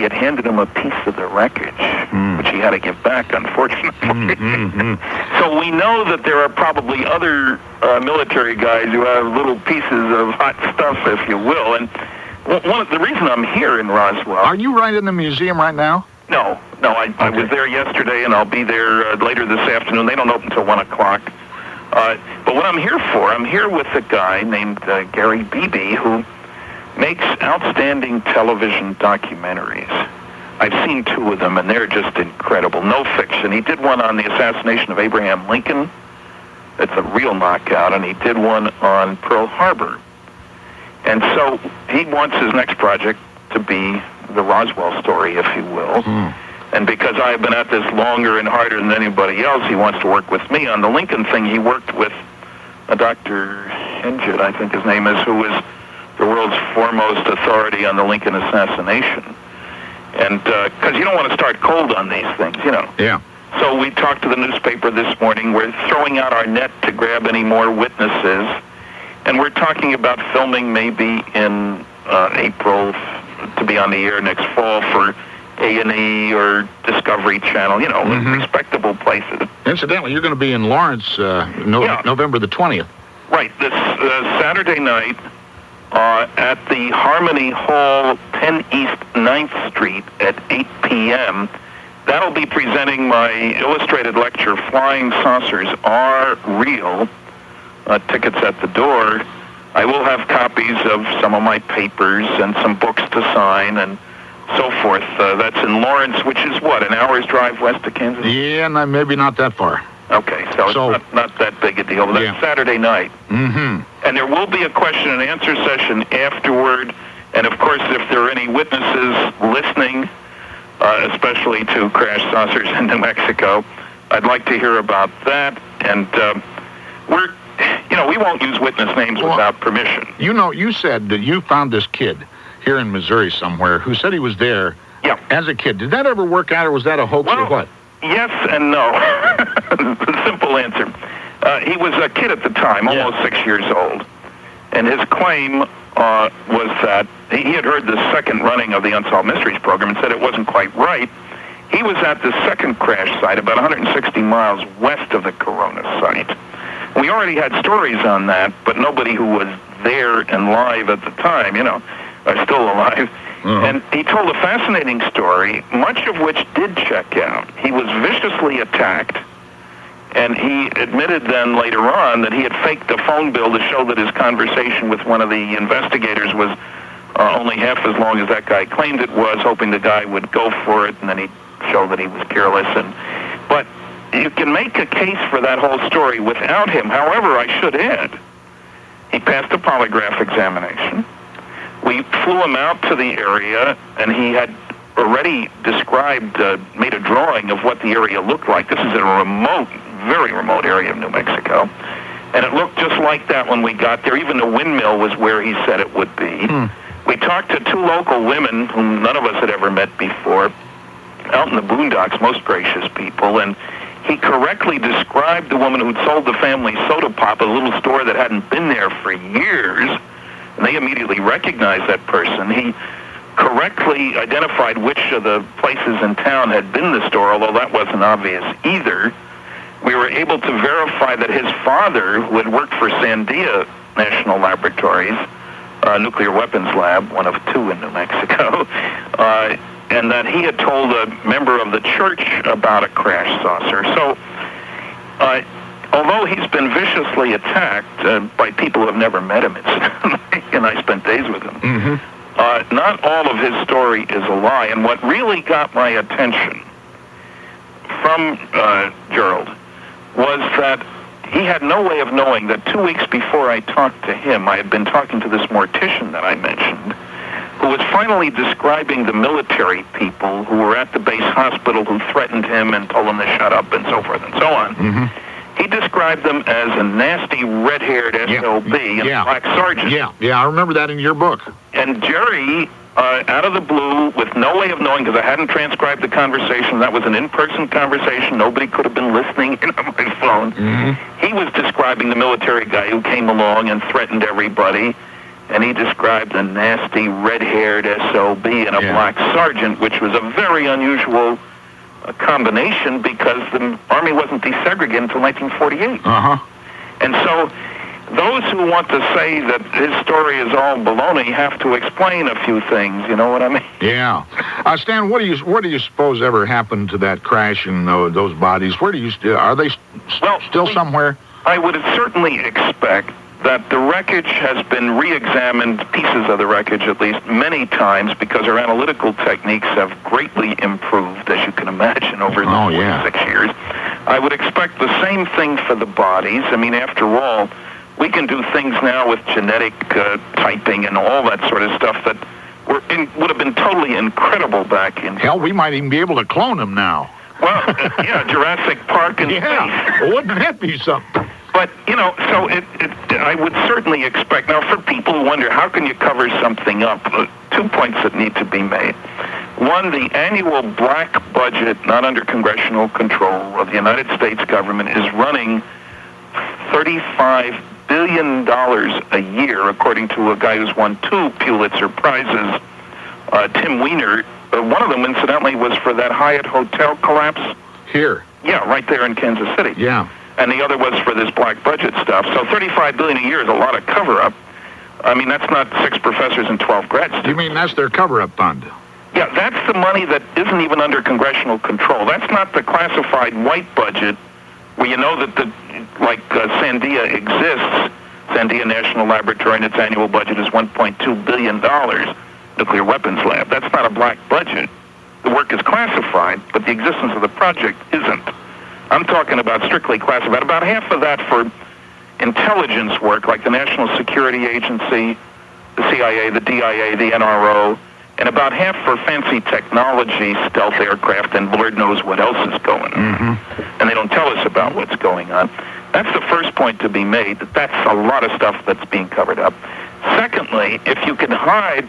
he had handed him a piece of the wreckage, which he had to give back, unfortunately. So we know that there are probably other military guys who have little pieces of hot stuff, if you will. And one of the reason I'm here in Roswell... Are you right in the museum right now? No, I was there yesterday, and I'll be there later this afternoon. They don't open until 1 o'clock. But what I'm here with a guy named Gary Beebe, who makes outstanding television documentaries. I've seen 2 of them, and they're just incredible. No fiction. He did one on the assassination of Abraham Lincoln. It's a real knockout, and he did one on Pearl Harbor. And so he wants his next project to be the Roswell story, if you will. And because I have been at this longer and harder than anybody else, he wants to work with me. On the Lincoln thing, he worked with a Dr. Henjit, I think his name is, who is the world's foremost authority on the Lincoln assassination. And because you don't want to start cold on these things, you know. Yeah. So we talked to the newspaper this morning. We're throwing out our net to grab any more witnesses. And we're talking about filming maybe in April to be on the air next fall for A&E or Discovery Channel, you know, respectable places. Incidentally, you're going to be in Lawrence November the 20th. Right, this Saturday night at the Harmony Hall, 10 East 9th Street at 8 p.m. That'll be presenting my illustrated lecture, Flying Saucers Are Real. Tickets at the door. I will have copies of some of my papers and some books to sign and so forth. That's in Lawrence, which is what, an hour's drive west of Kansas? Yeah, maybe not that far. Okay, so it's not that big a deal. But that's Saturday night. And there will be a question and answer session afterward. And of course, if there are any witnesses listening, especially to crash saucers in New Mexico, I'd like to hear about that. And we won't use witness names without permission. You know, you said that you found this kid here in Missouri somewhere who said he was there as a kid. Did that ever work out, or was that a hoax or what? Yes and no. The simple answer. He was a kid at the time, almost 6 years old. And his claim was that he had heard the second running of the Unsolved Mysteries program and said it wasn't quite right. He was at the second crash site about 160 miles west of the Corona site. We already had stories on that, but nobody who was there and live at the time, are still alive. And he told a fascinating story, much of which did check out. He was viciously attacked, and he admitted then later on that he had faked a phone bill to show that his conversation with one of the investigators was only half as long as that guy claimed it was, hoping the guy would go for it, and then he'd show that he was careless. But you can make a case for that whole story without him. However, I should add, he passed a polygraph examination. We flew him out to the area, and he had already described, made a drawing of what the area looked like. This is in a remote, very remote area of New Mexico. And it looked just like that when we got there. Even the windmill was where he said it would be. We talked to 2 local women whom none of us had ever met before, out in the boondocks, most gracious people, and he correctly described the woman who'd sold the family soda pop at a little store that hadn't been there for years, and they immediately recognized that person. He correctly identified which of the places in town had been the store, although that wasn't obvious either. We were able to verify that his father, who had worked for Sandia National Laboratories, nuclear weapons lab, one of 2 in New Mexico, and that he had told a member of the church about a crash saucer. So, although he's been viciously attacked by people who have never met him, and I spent days with him, not all of his story is a lie. And what really got my attention from Gerald was that he had no way of knowing that 2 weeks before I talked to him, I had been talking to this mortician that I mentioned, who was finally describing the military people who were at the base hospital who threatened him and told him to shut up and so forth and so on. He described them as a nasty red-haired SOB and black sergeant. Yeah, I remember that in your book. And Jerry, out of the blue, with no way of knowing, because I hadn't transcribed the conversation, that was an in-person conversation, nobody could have been listening on my phone. He was describing the military guy who came along and threatened everybody. and he described a nasty red-haired SOB and a black sergeant, which was a very unusual combination because the Army wasn't desegregated until 1948. And so those who want to say that his story is all baloney have to explain a few things. You know what I mean? Yeah. Stan, what do you suppose ever happened to that crash and those bodies? Where do you are they still somewhere? I would certainly expect that the wreckage has been re-examined, pieces of the wreckage at least, many times because our analytical techniques have greatly improved, as you can imagine, over the 6 years. I would expect the same thing for the bodies. I mean, after all, we can do things now with genetic typing and all that sort of stuff that would have been totally incredible back in... Hell, we might even be able to clone them now. Well, Jurassic Park in space. Well, wouldn't that be something? But, so I would certainly expect... Now, for people who wonder, how can you cover something up? 2 points that need to be made. One, the annual black budget, not under congressional control, of the United States government is running $35 billion a year, according to a guy who's won 2 Pulitzer Prizes, Tim Weiner. One of them, incidentally, was for that Hyatt Hotel collapse. Here? Yeah, right there in Kansas City. Yeah. And the other was for this black budget stuff. So $35 billion a year is a lot of cover-up. I mean, that's not 6 professors and 12 grad students. You mean that's their cover-up fund? Yeah, that's the money that isn't even under congressional control. That's not the classified white budget where you know that Sandia exists. Sandia National Laboratory, and its annual budget is $1.2 billion. Nuclear weapons lab. That's not a black budget. The work is classified, but the existence of the project isn't. I'm talking about strictly classified. About half of that for intelligence work, like the National Security Agency, the CIA, the DIA, the NRO, and about half for fancy technology, stealth aircraft, and Lord knows what else is going on. And they don't tell us about what's going on. That's the first point to be made, that that's a lot of stuff that's being covered up. Secondly, if you can hide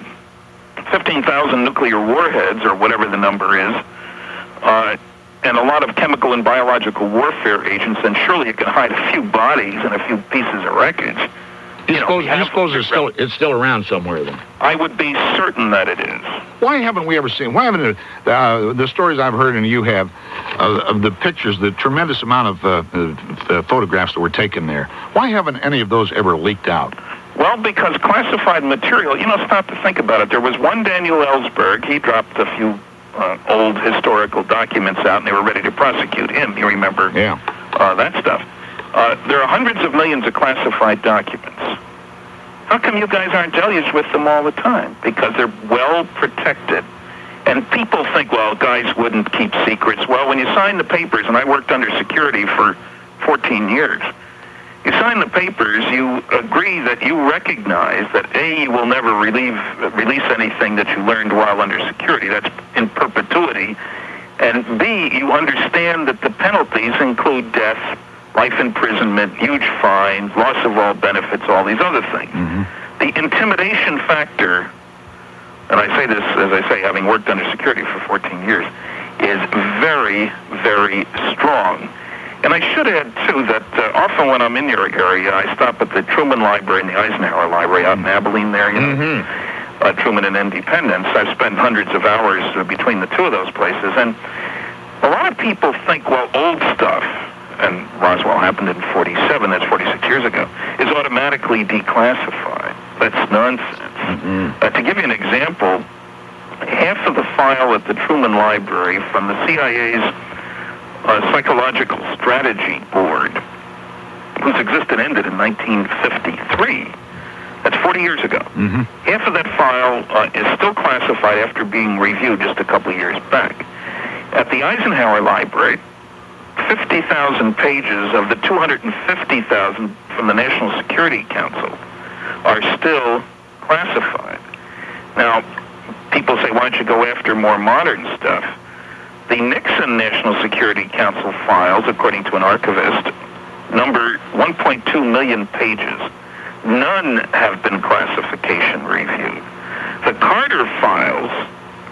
15,000 nuclear warheads, or whatever the number is, and a lot of chemical and biological warfare agents, then surely you can hide a few bodies and a few pieces of wreckage. You suppose it's still around somewhere, then? I would be certain that it is. Why haven't we ever seen... Why haven't the stories I've heard and you have of the pictures, the tremendous amount of photographs that were taken there, why haven't any of those ever leaked out? Well, because classified material, stop to think about it. There was one Daniel Ellsberg. He dropped a few old historical documents out, and they were ready to prosecute him. You remember that stuff. There are hundreds of millions of classified documents. How come you guys aren't deluged with them all the time? Because they're well protected. And people think, well, guys wouldn't keep secrets. Well, when you sign the papers, and I worked under security for 14 years, you sign the papers, you agree that you recognize that A, you will never release anything that you learned while under security. That's in perpetuity. And B, you understand that the penalties include death, life imprisonment, huge fine, loss of all benefits, all these other things. The intimidation factor, and I say this, as I say, having worked under security for 14 years, is very, very strong. And I should add, too, that often when I'm in your area, I stop at the Truman Library and the Eisenhower Library out in Abilene there, Truman and Independence. I've spent hundreds of hours between the two of those places. And a lot of people think, well, old stuff, and Roswell happened in 47, that's 46 years ago, is automatically declassified. That's nonsense. To give you an example, half of the file at the Truman Library from the CIA's Psychological Strategy Board, whose existence ended in 1953. That's 40 years ago. Half of that file is still classified after being reviewed just a couple of years back. At the Eisenhower Library, 50,000 pages of the 250,000 from the National Security Council are still classified. Now, people say, why don't you go after more modern stuff? The Nixon National Security Council files, according to an archivist, number 1.2 million pages. None have been classification reviewed. The Carter files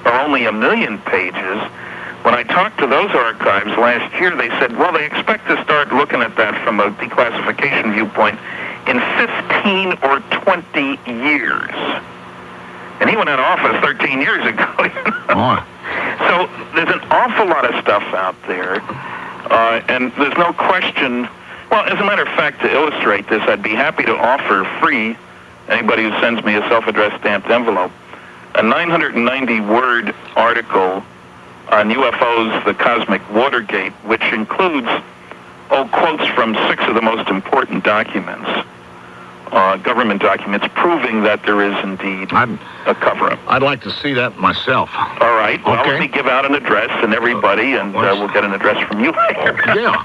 are only 1 million pages. When I talked to those archives last year, they said, well, they expect to start looking at that from a declassification viewpoint in 15 or 20 years. And he went out of office 13 years ago. So there's an awful lot of stuff out there. And there's no question. Well, as a matter of fact, to illustrate this, I'd be happy to offer free anybody who sends me a self-addressed stamped envelope a 990-word article on UFOs, the Cosmic Watergate, which includes quotes from 6 of the most important documents, government documents, proving that there is indeed a cover-up. I'd like to see that myself. All right. Well, let me give out an address and everybody, and we'll get an address from you later. Yeah.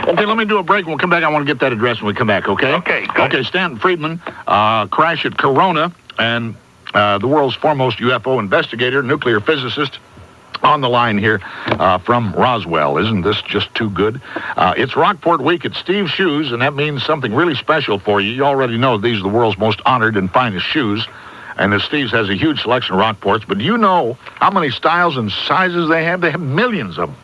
Okay, let me do a break. We'll come back. I want to get that address when we come back, okay? Okay, good. Okay, Stanton Friedman, crash at Corona, and the world's foremost UFO investigator, nuclear physicist, on the line here from Roswell. Isn't this just too good? It's Rockport Week at Steve's Shoes, and that means something really special for you. You already know these are the world's most honored and finest shoes, and the Steve's has a huge selection of Rockports, but do you know how many styles and sizes they have? They have millions of them.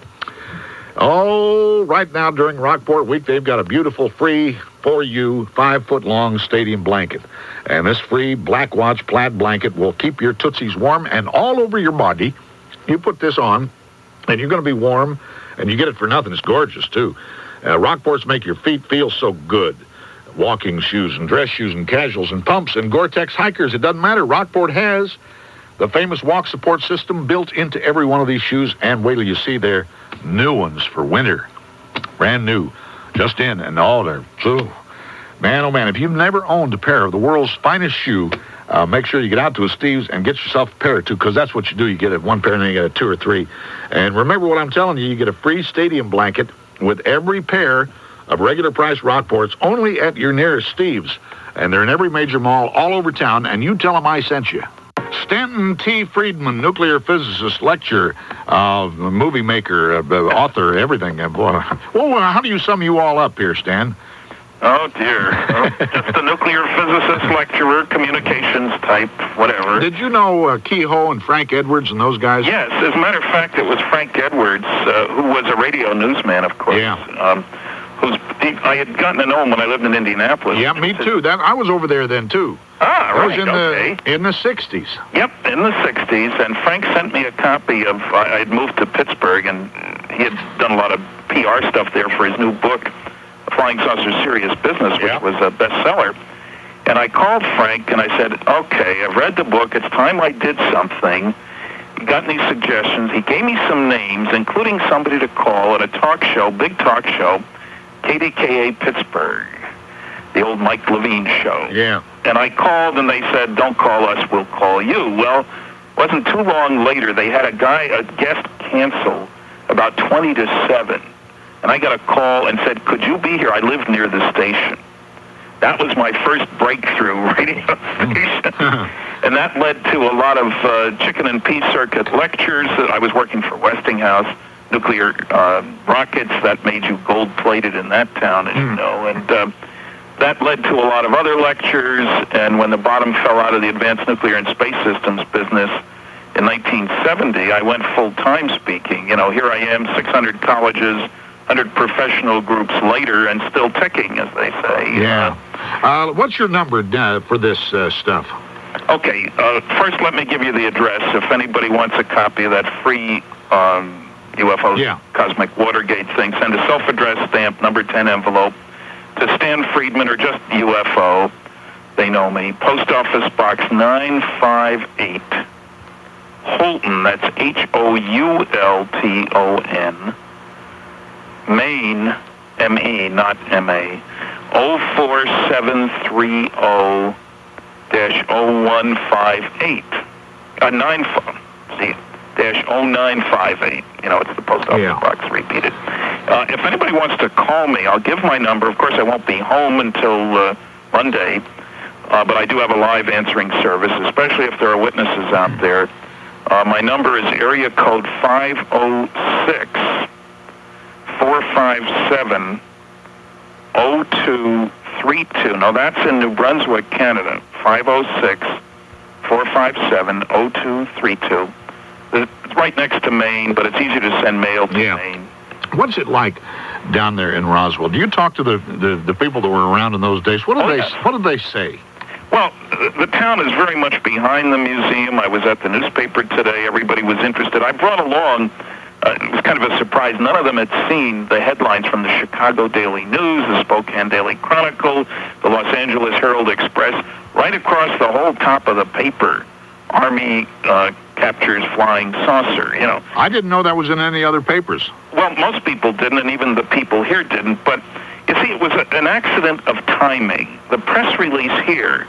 Oh, right now during Rockport Week, they've got a beautiful free for you 5-foot-long stadium blanket. And this free Black Watch plaid blanket will keep your tootsies warm and all over your body. You put this on, and you're going to be warm, and you get it for nothing. It's gorgeous, too. Rockports make your feet feel so good. Walking shoes and dress shoes and casuals and pumps and Gore-Tex hikers, it doesn't matter. Rockport has the famous walk support system built into every one of these shoes, and wait till you see their new ones for winter. Brand new. Just in, and all they're... Man, oh man, if you've never owned a pair of the world's finest shoe, make sure you get out to a Steve's and get yourself a pair or two, because that's what you do. You get it one pair and then you get a 2 or 3. And remember what I'm telling you, you get a free stadium blanket with every pair of regular price Rockports only at your nearest Steve's. And they're in every major mall all over town, and you tell them I sent you. Stanton T. Friedman, nuclear physicist, lecturer, movie maker, author, everything. Well, how do you sum you all up here, Stan? Oh, dear. Just a nuclear physicist, lecturer, communications type, whatever. Did you know Kehoe and Frank Edwards and those guys? Yes. As a matter of fact, it was Frank Edwards, who was a radio newsman, of course. Yeah. I had gotten to know him when I lived in Indianapolis. Yeah, me too. I was over there then, too. Ah, right, in the 60s. Yep, in the 60s, and Frank sent me a copy of, I had moved to Pittsburgh, and he had done a lot of PR stuff there for his new book, Flying Saucer Serious Business, which was a bestseller. And I called Frank, and I said, okay, I've read the book, it's time I did something. Got any suggestions? He gave me some names, including somebody to call at a talk show, big talk show, KDKA Pittsburgh, the old Mike Levine show. Yeah. And I called, and they said, don't call us, we'll call you. Well, wasn't too long later, they had a guest cancel about 20 to 7. And I got a call and said, could you be here? I live near the station. That was my first breakthrough radio station. And that led to a lot of chicken and pea circuit lectures. I was working for Westinghouse, nuclear rockets that made you gold-plated in that town, as you know. And that led to a lot of other lectures. And when the bottom fell out of the advanced nuclear and space systems business in 1970, I went full-time speaking. You know, here I am, 600 colleges, 100 professional groups later, and still ticking, as they say. Yeah. What's your number for this stuff? Okay. First, let me give you the address. If anybody wants a copy of that free UFO Cosmic Watergate thing, send a self-addressed stamp, number 10 envelope, to Stan Friedman or just UFO. They know me. Post Office Box 958, Holton. That's Houlton. Maine, M-E, not M-A, 04730-0158. -0958. You know, it's the post office box repeated. If anybody wants to call me, I'll give my number. Of course, I won't be home until Monday, but I do have a live answering service, especially if there are witnesses out there. My number is area code 506-457-0232. Now, that's in New Brunswick, Canada. 506-457-0232. It's right next to Maine, but it's easy to send mail to Maine. What's it like down there in Roswell. Do you talk to the people that were around in those days? What did they say? Well, the town is very much behind the museum. I was at the newspaper today. Everybody was interested. I brought along, it was kind of a surprise, none of them had seen the headlines from the Chicago Daily News, the Spokane Daily Chronicle, the Los Angeles Herald Express, right across the whole top of the paper. Army captures flying saucer, you know. I didn't know that was in any other papers. Well, most people didn't, and even the people here didn't. But, you see, it was an accident of timing. The press release here,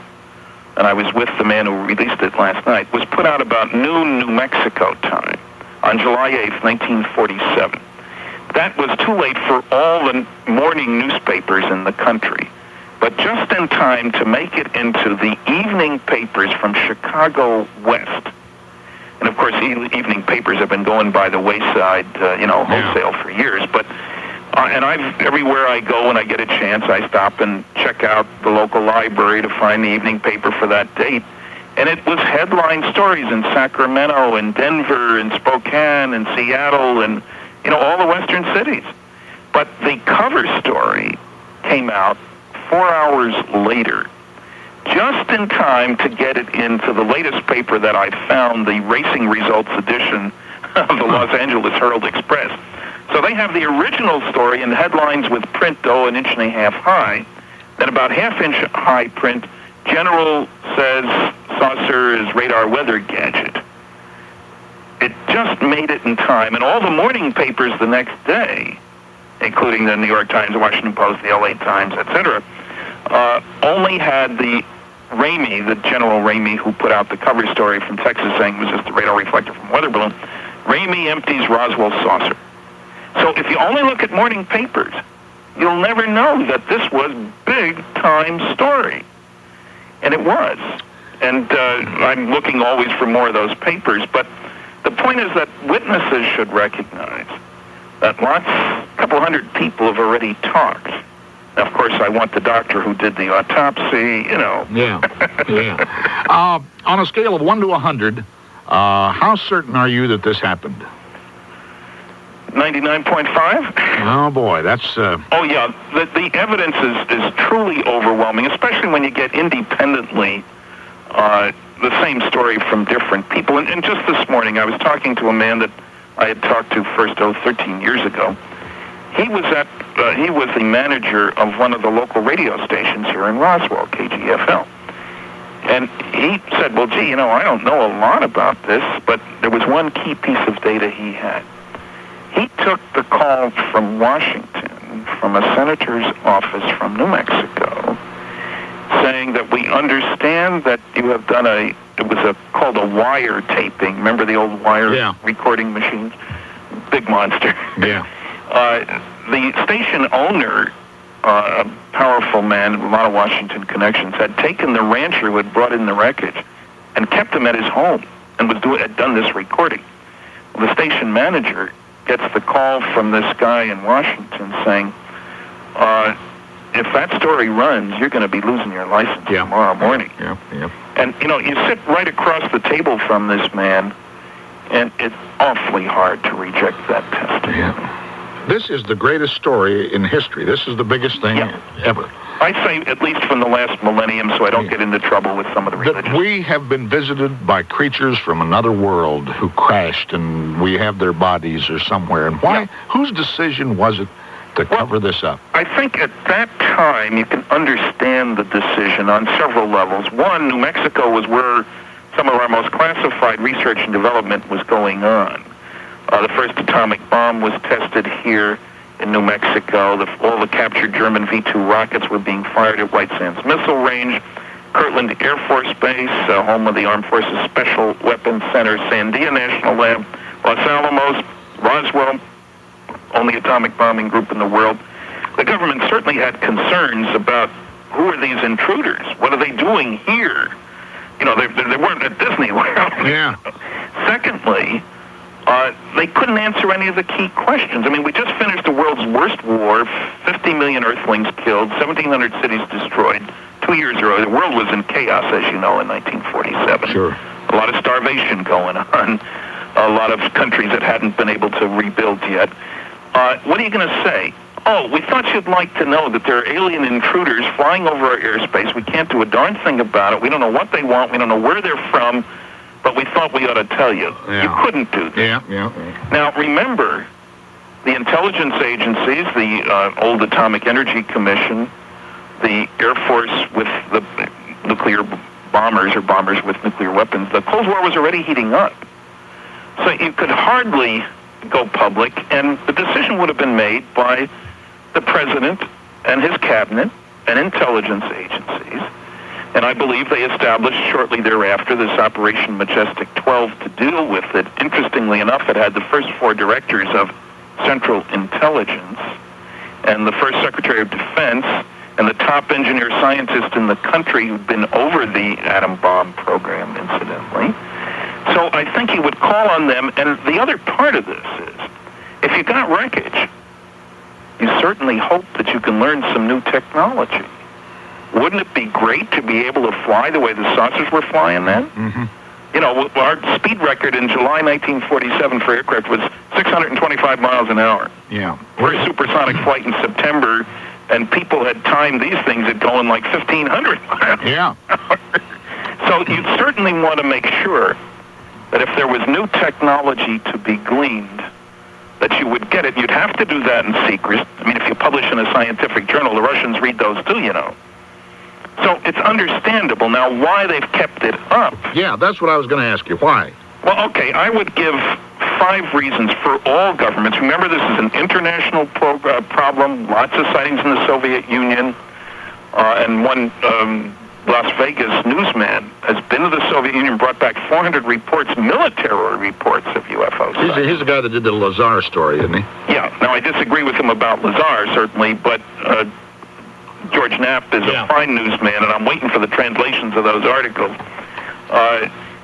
and I was with the man who released it last night, was put out about noon New Mexico time on July 8th, 1947. That was too late for all the morning newspapers in the country, but just in time to make it into the evening papers from Chicago West. And, of course, evening papers have been going by the wayside, wholesale for years. But and everywhere I go when I get a chance, I stop and check out the local library to find the evening paper for that date. And it was headline stories in Sacramento and Denver and Spokane and Seattle and, all the western cities. But the cover story came out 4 hours later, just in time to get it into the latest paper that I found, the Racing Results edition of the Los Angeles Herald Express. So they have the original story in headlines with print, an inch and a half high. Then about half-inch high print, General says saucer is radar weather gadget. It just made it in time. And all the morning papers the next day, including the New York Times, the Washington Post, the LA Times, etc., only had the Ramey, the General Ramey, who put out the cover story from Texas saying it was just a radar reflector from a weather balloon. Ramey empties Roswell saucer. So if you only look at morning papers, you'll never know that this was big-time story. And it was. And I'm looking always for more of those papers. But the point is that witnesses should recognize that a couple hundred people have already talked. Now, of course, I want the doctor who did the autopsy, Yeah. On a scale of 1 to 100, how certain are you that this happened? 99.5? Oh, boy, that's... Oh, yeah. The evidence is truly overwhelming, especially when you get independently the same story from different people. And just this morning, I was talking to a man that I had talked to first, 13 years ago. He was the manager of one of the local radio stations here in Roswell, KGFL. And he said, well, gee, I don't know a lot about this, but there was one key piece of data he had. He took the call from Washington, from a senator's office from New Mexico, saying that we understand that you have done called a wire taping. Remember the old wire recording machines? Big monster. Yeah. The station owner, a powerful man, a lot of Washington connections, had taken the rancher who had brought in the wreckage and kept him at his home and had done this recording. The station manager gets the call from this guy in Washington saying, if that story runs, you're going to be losing your license tomorrow morning. Yeah. And, you sit right across the table from this man, and it's awfully hard to reject that testimony. Yeah. This is the greatest story in history. This is the biggest thing ever. I say at least from the last millennium, so I don't get into trouble with some of the religions. That we have been visited by creatures from another world who crashed, and we have their bodies or somewhere. And why? Whose decision was it to cover this up? I think at that time you can understand the decision on several levels. One, New Mexico was where some of our most classified research and development was going on. The first atomic bomb was tested here in New Mexico. All the captured German V-2 rockets were being fired at White Sands Missile Range. Kirtland Air Force Base, home of the Armed Forces Special Weapons Center, Sandia National Lab, Los Alamos, Roswell, only atomic bombing group in the world. The government certainly had concerns about who are these intruders? What are they doing here? They weren't at Disney World. Yeah. Secondly, they couldn't answer any of the key questions. I mean, we just finished the world's worst war, 50 million Earthlings killed, 1,700 cities destroyed. 2 years ago, the world was in chaos, as you know, in 1947. Sure. A lot of starvation going on. A lot of countries that hadn't been able to rebuild yet. What are you going to say? Oh, we thought you'd like to know that there are alien intruders flying over our airspace. We can't do a darn thing about it. We don't know what they want. We don't know where they're from. But we thought we ought to tell you. Yeah. You couldn't do that. Yeah. Now, remember, the intelligence agencies, the old Atomic Energy Commission, the Air Force with the nuclear bombers or bombers with nuclear weapons, the Cold War was already heating up. So you could hardly go public, and the decision would have been made by the president and his cabinet and intelligence agencies. And I believe they established shortly thereafter this Operation Majestic 12 to deal with it. Interestingly enough, it had the first 4 directors of Central Intelligence and the first Secretary of Defense and the top engineer scientist in the country who'd been over the atom bomb program, incidentally. So I think he would call on them. And the other part of this is, if you got wreckage, you certainly hope that you can learn some new technology. Wouldn't it be great to be able to fly the way the saucers were flying then? Mm-hmm. You know, our speed record in July 1947 for aircraft was 625 miles an hour. Yeah. For a supersonic flight in September, and people had timed these things at going like 1,500 miles. Yeah. So you'd certainly want to make sure that if there was new technology to be gleaned, that you would get it. You'd have to do that in secret. I mean, if you publish in a scientific journal, the Russians read those too, you know. So it's understandable now why they've kept it up. Yeah, that's what I was going to ask you. Why? Well, okay, I would give 5 reasons for all governments. Remember, this is an international problem, lots of sightings in the Soviet Union, and one Las Vegas newsman has been to the Soviet Union, brought back 400 reports, military reports of UFO sightings. He's the guy that did the Lazar story, isn't he? Yeah. Now, I disagree with him about Lazar, certainly, but George Knapp is a fine newsman, and I'm waiting for the translations of those articles.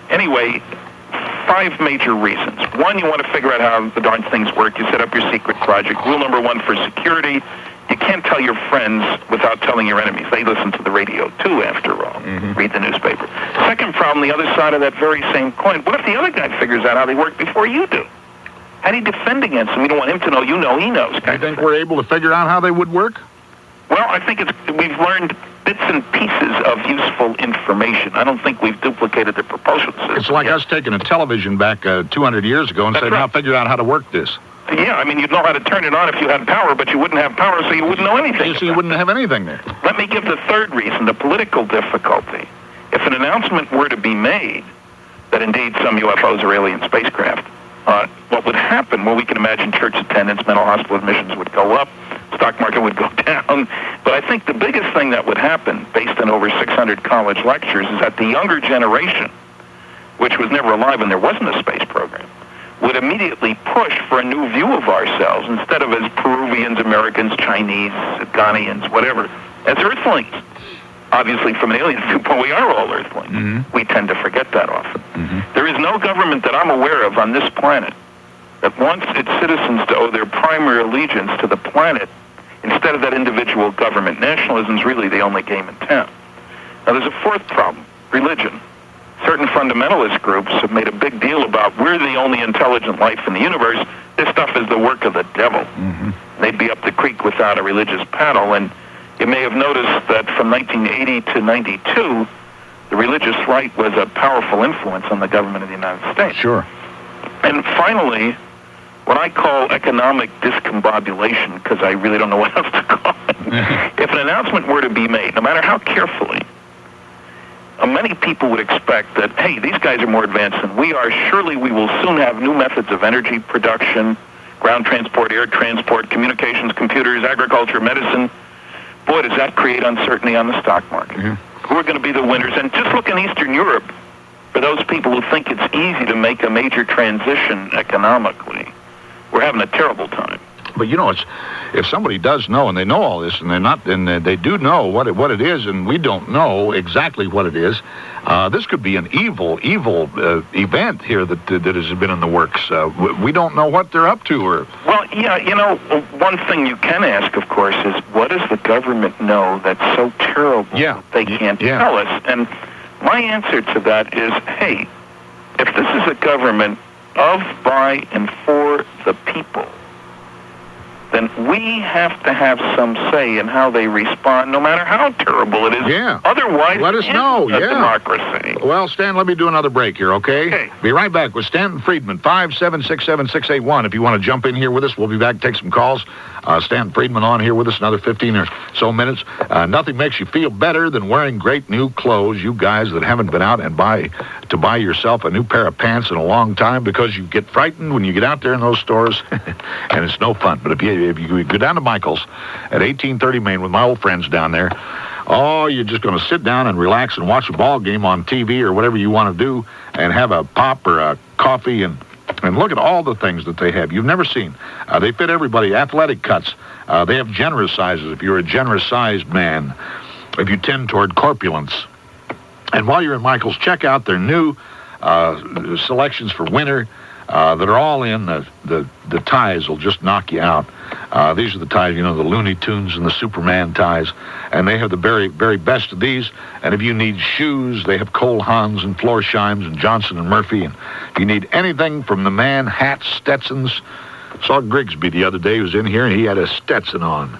Anyway, 5 major reasons. 1, you want to figure out how the darn things work. You set up your secret project. Rule number 1 for security, you can't tell your friends without telling your enemies. They listen to the radio, too, after all. Mm-hmm. Read the newspaper. Second problem, the other side of that very same coin. What if the other guy figures out how they work before you do? How do you defend against them? You don't want him to know you know he knows. You think we're able to figure out how they would work? Well, I think we've learned bits and pieces of useful information. I don't think we've duplicated the propulsion system. It's like us taking a television back 200 years ago and saying, now figure out how to work this. Yeah, I mean, you'd know how to turn it on if you had power, but you wouldn't have power, so you wouldn't know anything. So you wouldn't have anything there. Let me give the third reason, the political difficulty. If an announcement were to be made that indeed some UFOs are alien spacecraft, what would happen? Well, we can imagine church attendance, mental hospital admissions would go up, stock market would go down. But I think the biggest thing that would happen, based on over 600 college lectures, is that the younger generation, which was never alive when there wasn't a space program, would immediately push for a new view of ourselves instead of as Peruvians, Americans, Chinese, Ghanaians, whatever, as Earthlings. Obviously, from an alien viewpoint, we are all Earthlings. Mm-hmm. We tend to forget that often. Mm-hmm. There is no government that I'm aware of on this planet that wants its citizens to owe their primary allegiance to the planet instead of that individual government. Nationalism is really the only game in town. Now, there's a fourth problem, religion. Certain fundamentalist groups have made a big deal about we're the only intelligent life in the universe. This stuff is the work of the devil. Mm-hmm. They'd be up the creek without a religious paddle. And you may have noticed that from 1980 to 92, the religious right was a powerful influence on the government of the United States. Sure. And finally, what I call economic discombobulation, because I really don't know what else to call it. If an announcement were to be made, no matter how carefully, many people would expect that, hey, these guys are more advanced than we are. Surely we will soon have new methods of energy production, ground transport, air transport, communications, computers, agriculture, medicine. Boy, does that create uncertainty on the stock market. Mm-hmm. Who are going to be the winners? And just look in Eastern Europe, for those people who think it's easy to make a major transition economically, we're having a terrible time. But you know, if somebody does know, and they know all this, and they do know what it is, and we don't know exactly what it is, this could be an evil event here that has been in the works. We don't know what they're up to, or well, yeah, you know, one thing you can ask, of course, is what does the government know that's so terrible that they can't tell us? And my answer to that is, hey, if this is a government of, by, and for the people, then we have to have some say in how they respond, no matter how terrible it is. Yeah. Otherwise, let us know. A democracy. Well, Stan, let me do another break here, okay? Okay. Be right back with Stanton Friedman, 5767681. If you want to jump in here with us, we'll be back, take some calls. Stanton Friedman on here with us another 15 or so minutes. Nothing makes you feel better than wearing great new clothes. You guys that haven't been out and buy yourself a new pair of pants in a long time, because you get frightened when you get out there in those stores, and it's no fun. But if you go down to Michael's at 1830 Main with my old friends down there, oh, you're just going to sit down and relax and watch a ball game on TV or whatever you want to do, and have a pop or a coffee, and look at all the things that they have you've never seen. They fit everybody. Athletic cuts. They have generous sizes if you're a generous-sized man, if you tend toward corpulence. And while you're in Michael's, check out their new selections for winter that are all in. The ties will just knock you out. These are the ties, the Looney Tunes and the Superman ties. And they have the very, very best of these. And if you need shoes, they have Cole Haans and Florsheim's and Johnson and Murphy. And if you need anything from the man, hats, Stetsons. Saw Grigsby the other day. He was in here, and he had a Stetson on.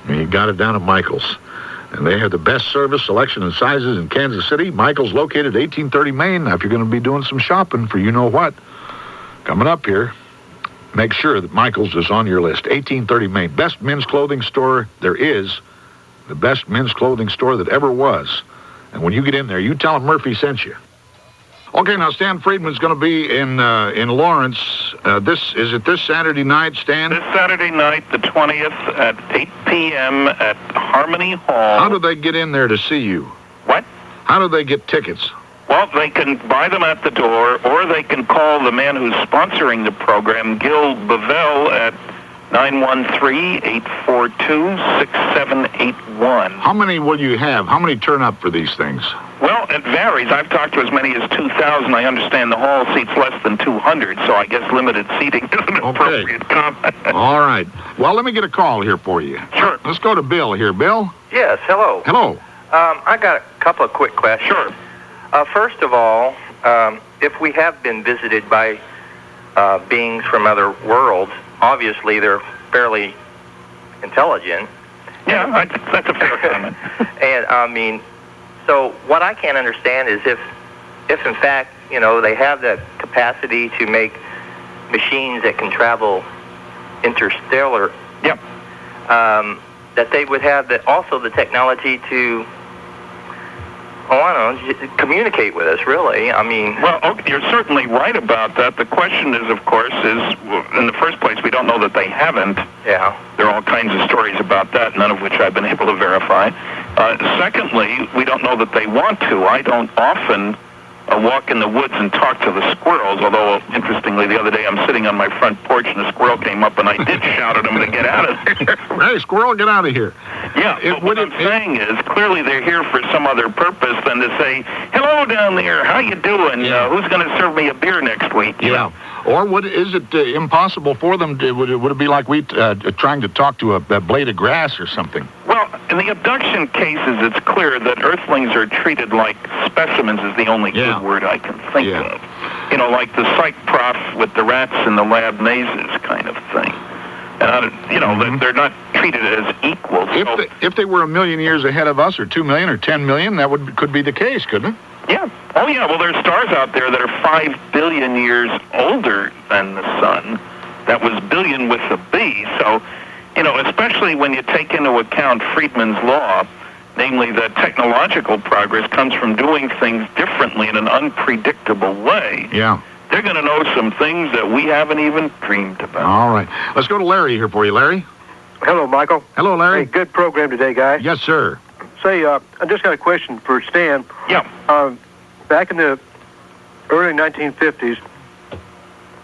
And he got it down at Michael's. And they have the best service, selection, and sizes in Kansas City. Michael's located 1830 Main. Now, if you're going to be doing some shopping for you-know-what coming up here, make sure that Michael's is on your list. 1830 Main. Best men's clothing store there is. The best men's clothing store that ever was. And when you get in there, you tell them Murphy sent you. Okay, now Stan Friedman's going to be in Lawrence. This Saturday night, Stan? This Saturday night, the 20th, at 8 p.m. at Harmony Hall. How do they get in there to see you? What? How do they get tickets? Well, they can buy them at the door, or they can call the man who's sponsoring the program, Gil Bavell, at 913-842-6781. How many will you have? How many turn up for these things? Well, it varies. I've talked to as many as 2,000. I understand the hall seats less than 200, so I guess limited seating is an appropriate comment. All right. Well, let me get a call here for you. Sure. Let's go to Bill here. Bill? Yes, hello. Hello. I got a couple of quick questions. Sure. First of all, if we have been visited by beings from other worlds, obviously they're fairly intelligent. Yeah, I think that's a fair comment. And, so what I can't understand is if in fact, they have the capacity to make machines that can travel interstellar. Yep. That they would have also the technology to, communicate with us, really. Well, okay, you're certainly right about that. The question is, of course, in the first place, we don't know that they haven't. Yeah. There are all kinds of stories about that, none of which I've been able to verify. Secondly, we don't know that they want to. I don't often walk in the woods and talk to the squirrels, although, interestingly, the other day I'm sitting on my front porch and a squirrel came up and I did shout at him to get out of there. Hey, squirrel, get out of here. Yeah, what I'm saying is, clearly they're here for some other purpose than to say, hello down there, how you doing? Yeah. Who's going to serve me a beer next week? Yeah. Or is it impossible for them to, would it be like we trying to talk to a blade of grass or something? Well, in the abduction cases, it's clear that Earthlings are treated like specimens is the only good word I can think of. Like the psych prof with the rats in the lab mazes kind of thing. And, they're not treated as equals. If they were 1 million years ahead of us, or 2 million, or 10 million, that could be the case, couldn't it? Yeah. Oh, yeah. Well, there's stars out there that are 5 billion years older than the sun. That was billion with a B. So, especially when you take into account Friedman's law, namely that technological progress comes from doing things differently in an unpredictable way. Yeah. They're going to know some things that we haven't even dreamed about. All right. Let's go to Larry here for you. Larry? Hello, Michael. Hello, Larry. Hey, good program today, guys. Yes, sir. Say, I just got a question for Stan. Yeah. Back in the early 1950s,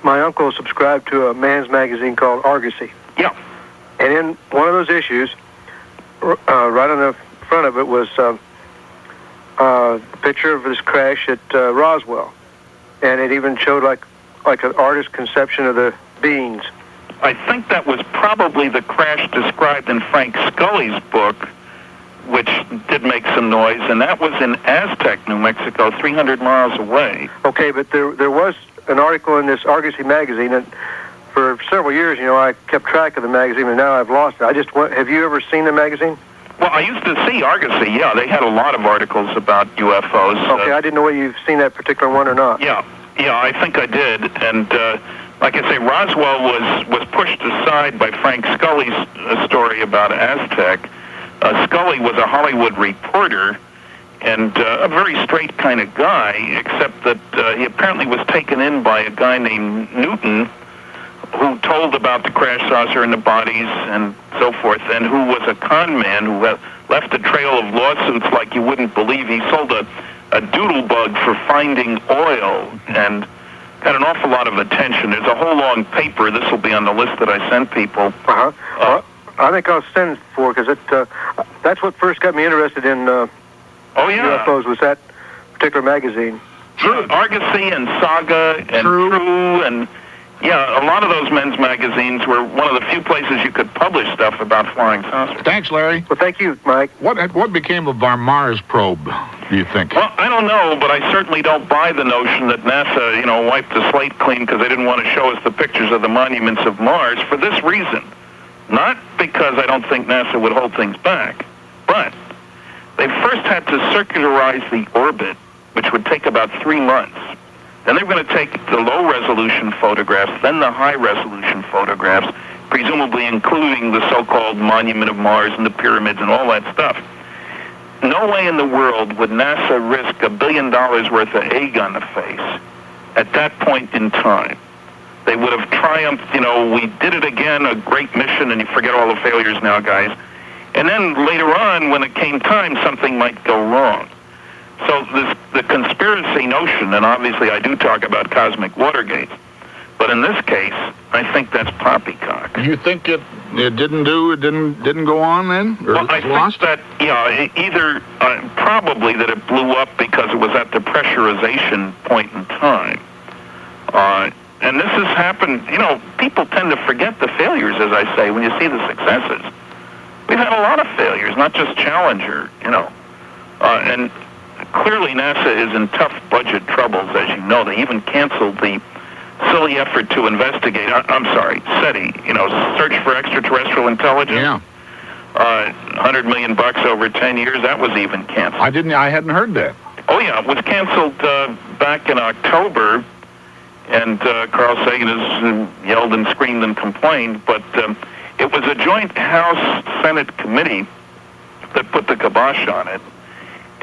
my uncle subscribed to a man's magazine called Argosy. Yeah. And in one of those issues, right on the front of it was a picture of this crash at Roswell. And it even showed like an artist's conception of the beings. I think that was probably the crash described in Frank Scully's book, which did make some noise, and that was in Aztec, New Mexico, 300 miles away. Okay, but there was an article in this Argosy magazine, and for several years, I kept track of the magazine, and now I've lost it. Have you ever seen the magazine? Well, I used to see Argosy, yeah. They had a lot of articles about UFOs. Okay, I didn't know whether you've seen that particular one or not. Yeah, I think I did. And like I say, Roswell was pushed aside by Frank Scully's story about Aztec. Scully was a Hollywood reporter and a very straight kind of guy, except that he apparently was taken in by a guy named Newton, who told about the crash saucer and the bodies and so forth, and who was a con man who left a trail of lawsuits like you wouldn't believe. He sold a doodle bug for finding oil and got an awful lot of attention. There's a whole long paper. This will be on the list that I sent people. Well, I think I'll send it for, because that's what first got me interested in UFOs, was that particular magazine. True. Argosy and Saga and True and... Yeah, a lot of those men's magazines were one of the few places you could publish stuff about flying saucers. Thanks, Larry. Well, thank you, Mike. What became of our Mars probe, do you think? Well, I don't know, but I certainly don't buy the notion that NASA, wiped the slate clean because they didn't want to show us the pictures of the monuments of Mars for this reason. Not because I don't think NASA would hold things back, but they first had to circularize the orbit, which would take about 3 months. Then they were going to take the low-resolution photographs, then the high-resolution photographs, presumably including the so-called Monument of Mars and the pyramids and all that stuff. No way in the world would NASA risk $1 billion worth of egg on the face at that point in time. They would have triumphed, we did it again, a great mission, and you forget all the failures now, guys. And then later on, when it came time, something might go wrong. So the conspiracy notion, and obviously I do talk about cosmic Watergate, but in this case, I think that's poppycock. You think it didn't go on then? Or well, I think that, either probably that it blew up because it was at the pressurization point in time. And this has happened, people tend to forget the failures, as I say, when you see the successes. We've had a lot of failures, not just Challenger, and clearly NASA is in tough budget troubles, as you know. They even canceled the silly effort to investigate, SETI, search for extraterrestrial intelligence. Yeah. $100 million over 10 years, that was even canceled. I hadn't heard that. Oh yeah, it was canceled back in October, and Carl Sagan has yelled and screamed and complained, but it was a joint House-Senate committee that put the kibosh on it.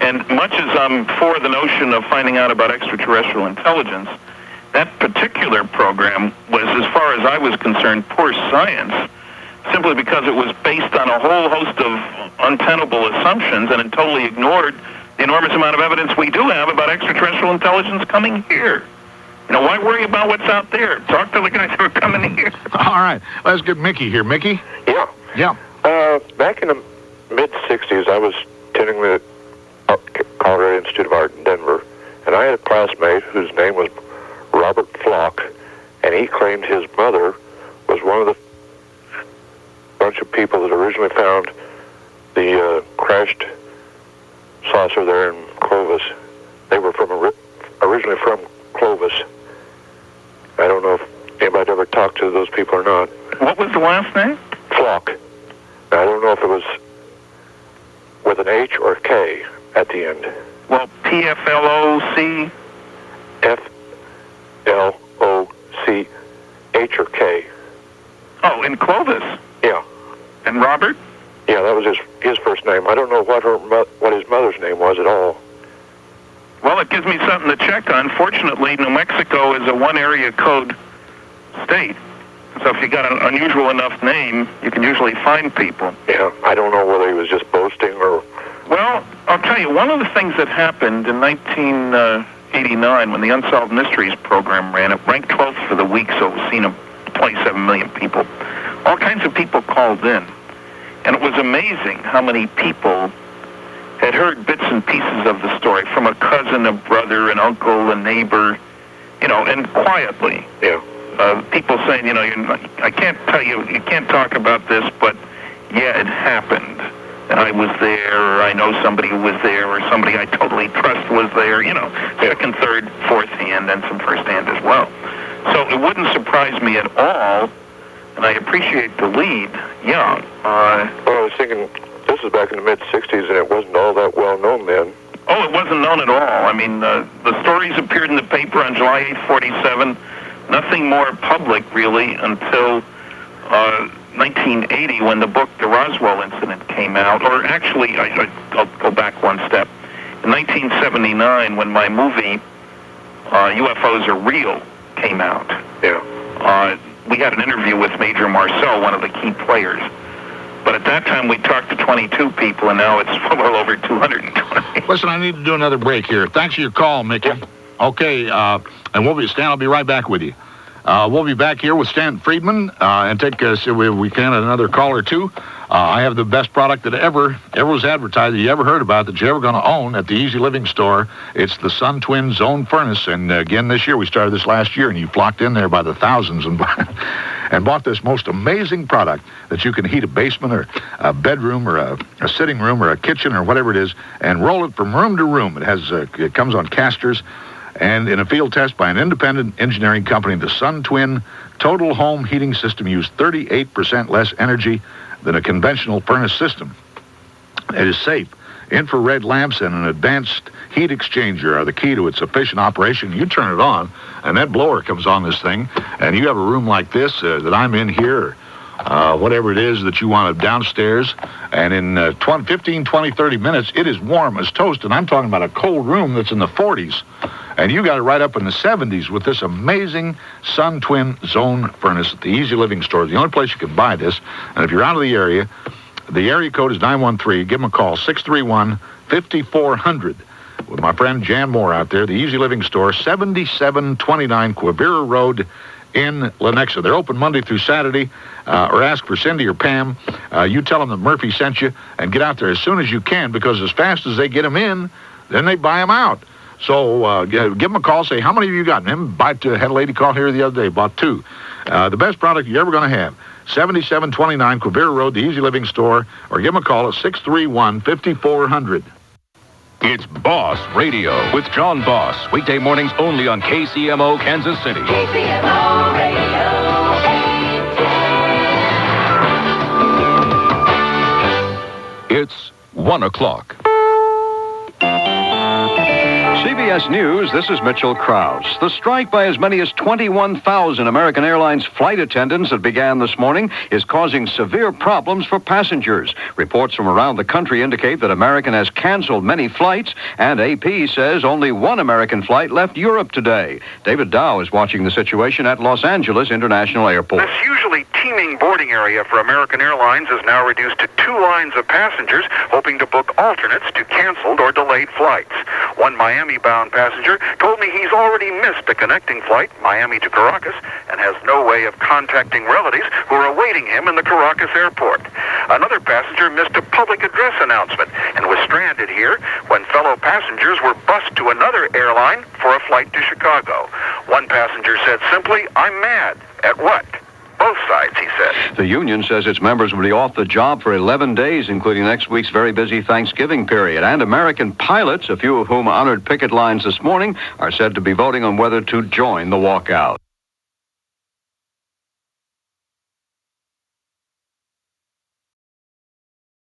And much as I'm for the notion of finding out about extraterrestrial intelligence, that particular program was, as far as I was concerned, poor science, simply because it was based on a whole host of untenable assumptions, and it totally ignored the enormous amount of evidence we do have about extraterrestrial intelligence coming here. Why worry about what's out there? Talk to the guys who are coming here. All right. Let's get Mickey here. Mickey? Yeah. Back in the mid-'60s, I was attending the Colorado Institute of Art in Denver, and I had a classmate whose name was Robert Flock, and he claimed his mother was one of the bunch of people that originally found the crashed saucer there in Clovis. They were originally from Clovis. I don't know if anybody ever talked to those people or not. What was the last name? Flock. I don't know if it was with an H or a K at the end. Well, P-F-L-O-C? F-L-O-C, H or K. Oh, in Clovis? Yeah. And Robert? Yeah, that was his first name. I don't know what his mother's name was at all. Well, it gives me something to check on. Fortunately, New Mexico is a one-area code state. So if you got an unusual enough name, you can usually find people. Yeah, I don't know whether he was just boasting or... Well, I'll tell you, one of the things that happened in 1989 when the Unsolved Mysteries program ran, it ranked 12th for the week, so it was seen of 27 million people. All kinds of people called in. And it was amazing how many people had heard bits and pieces of the story from a cousin, a brother, an uncle, a neighbor, and quietly. Yeah. People saying, I can't tell you, you can't talk about this, but yeah, it happened. And I was there, or I know somebody who was there, or somebody I totally trust was there, second, third, fourth hand, and some first hand as well. So it wouldn't surprise me at all and I appreciate the lead. Yeah. Well, I was thinking, this was back in the mid-'60s, and it wasn't all that well known then. Oh, it wasn't known at all. I mean, the stories appeared in the paper on July 8, 47. Nothing more public, really, until 1980, when the book The Roswell Incident came out. Or actually, I'll go back one step. In 1979, when my movie UFOs Are Real came out, we had an interview with Major Marcel, one of the key players. But at that time, we talked to 22 people, and now it's well over 220. Listen, I need to do another break here. Thanks for your call, Mickey. Yeah. Okay, and Stan, I'll be right back with you. We'll be back here with Stanton Friedman and take, we can, another call or two. I have the best product that ever was advertised, that you ever heard about, that you're ever going to own at the Easy Living Store. It's the Sun Twin Zone Furnace. And again, this year, we started this last year, and you flocked in there by the thousands and bought this most amazing product that you can heat a basement or a bedroom or a sitting room or a kitchen or whatever it is, and roll it from room to room. It comes on casters. And in a field test by an independent engineering company, the Sun Twin Total Home Heating System used 38% less energy than a conventional furnace system. It is safe. Infrared lamps and an advanced heat exchanger are the key to its efficient operation. You turn it on, and that blower comes on this thing, and you have a room like this that I'm in here, whatever it is that you want downstairs, and in 15, 20, 30 minutes, it is warm as toast, and I'm talking about a cold room that's in the 40s. And you got it right up in the 70s with this amazing Sun Twin Zone Furnace at the Easy Living Store. The only place you can buy this. And if you're out of the area code is 913. Give them a call, 631-5400. With my friend Jan Moore out there, the Easy Living Store, 7729 Quivira Road in Lenexa. They're open Monday through Saturday, or ask for Cindy or Pam. You tell them that Murphy sent you, and get out there as soon as you can, because as fast as they get them in, then they buy them out. So give them a call, say, how many of you got them? Had a lady call here the other day, bought 2. The best product you're ever going to have, 7729 Quivira Road, the Easy Living Store, or give them a call at 631-5400. It's Boss Radio with John Boss. Weekday mornings only on KCMO, Kansas City. KCMO Radio 810. It's 1 o'clock. CBS News, this is Mitchell Krause. The strike by as many as 21,000 American Airlines flight attendants that began this morning is causing severe problems for passengers. Reports from around the country indicate that American has canceled many flights, and AP says only one American flight left Europe today. David Dow is watching the situation at Los Angeles International Airport. This usually teeming boarding area for American Airlines is now reduced to 2 lines of passengers hoping to book alternates to canceled or delayed flights. One Miami-bound passenger told me he's already missed a connecting flight, Miami to Caracas, and has no way of contacting relatives who are awaiting him in the Caracas airport. Another passenger missed a public address announcement and was stranded here when fellow passengers were bused to another airline for a flight to Chicago. One passenger said simply, "I'm mad." At what? Both sides, he said. The union says its members will be off the job for 11 days, including next week's very busy Thanksgiving period. And American pilots, a few of whom honored picket lines this morning, are said to be voting on whether to join the walkout.